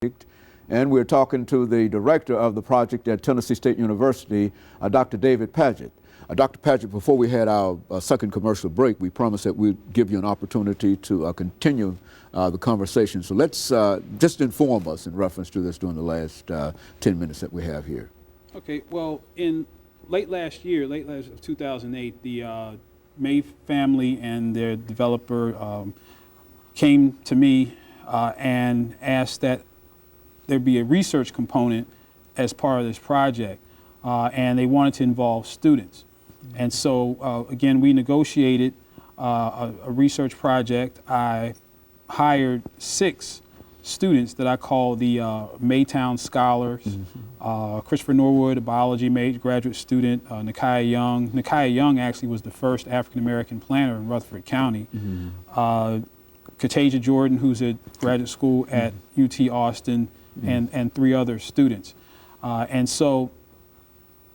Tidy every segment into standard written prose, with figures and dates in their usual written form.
And we're talking to the director of the project at Tennessee State University, Dr. David Padgett. Dr. Padgett, before we had our second commercial break, we promised that we'd give you an opportunity to continue the conversation. So let's just inform us in reference to this during the last 10 minutes that we have here. Okay, well, in late last of 2008, the May family and their developer came to me and asked that there be a research component as part of this project, and they wanted to involve students. And so, again, we negotiated a research project. I hired 6 students that I call the Maytown scholars. Christopher Norwood, a biology major graduate student, Nakiah Young. Nakiah Young actually was the first African-American planner in Rutherford County. Katasia Jordan, who's at graduate school at UT Austin, and 3 other students. And so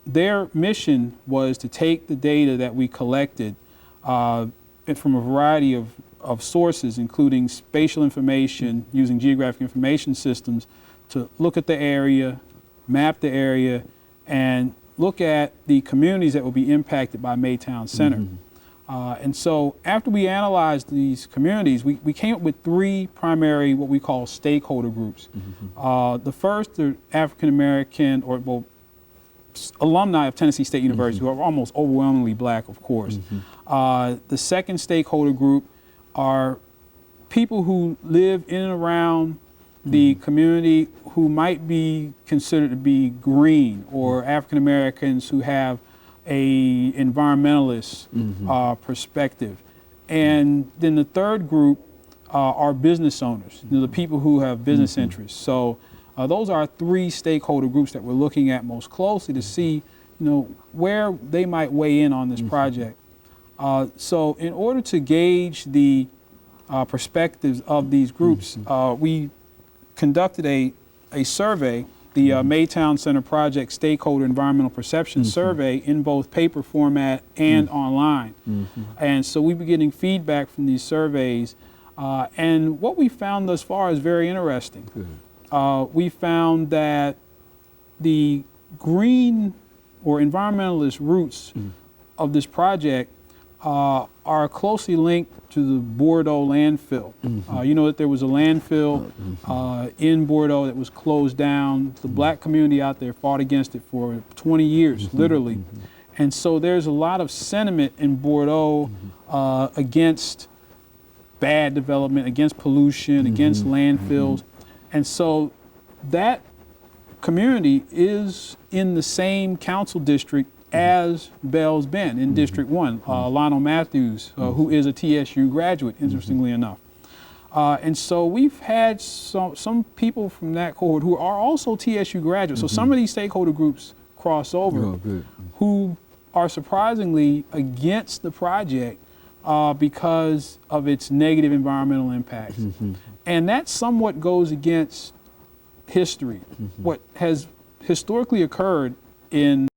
their mission was to take the data that we collected from a variety of sources, including spatial information, using geographic information systems, to look at the area, map the area, and look at the communities that will be impacted by Maytown Center. And so after we analyzed these communities, we came up with 3 primary, what we call stakeholder groups. The first are African American, or well, alumni of Tennessee State University, who are almost overwhelmingly black, of course. The second stakeholder group are people who live in and around the community who might be considered to be green, or African Americans who have a environmentalist perspective. And then the third group are business owners, the people who have business interests. So those are 3 stakeholder groups that we're looking at most closely to see, where they might weigh in on this project. So in order to gauge the perspectives of these groups, we conducted a survey, the Maytown Center Project Stakeholder Environmental Perception Survey, in both paper format and online. And so we've been getting feedback from these surveys, and what we found thus far is very interesting. We found that the green or environmentalist roots of this project are closely linked to the Bordeaux landfill. You know that there was a landfill in Bordeaux that was closed down. The black community out there fought against it for 20 years, literally. And so there's a lot of sentiment in Bordeaux against bad development, against pollution, against landfills. And so that community is in the same council district as Bell's Bend in District 1. Lionel Matthews, who is a TSU graduate, interestingly enough. And so we've had some people from that cohort who are also TSU graduates. So some of these stakeholder groups cross over, who are surprisingly against the project because of its negative environmental impacts. And that somewhat goes against history, what has historically occurred in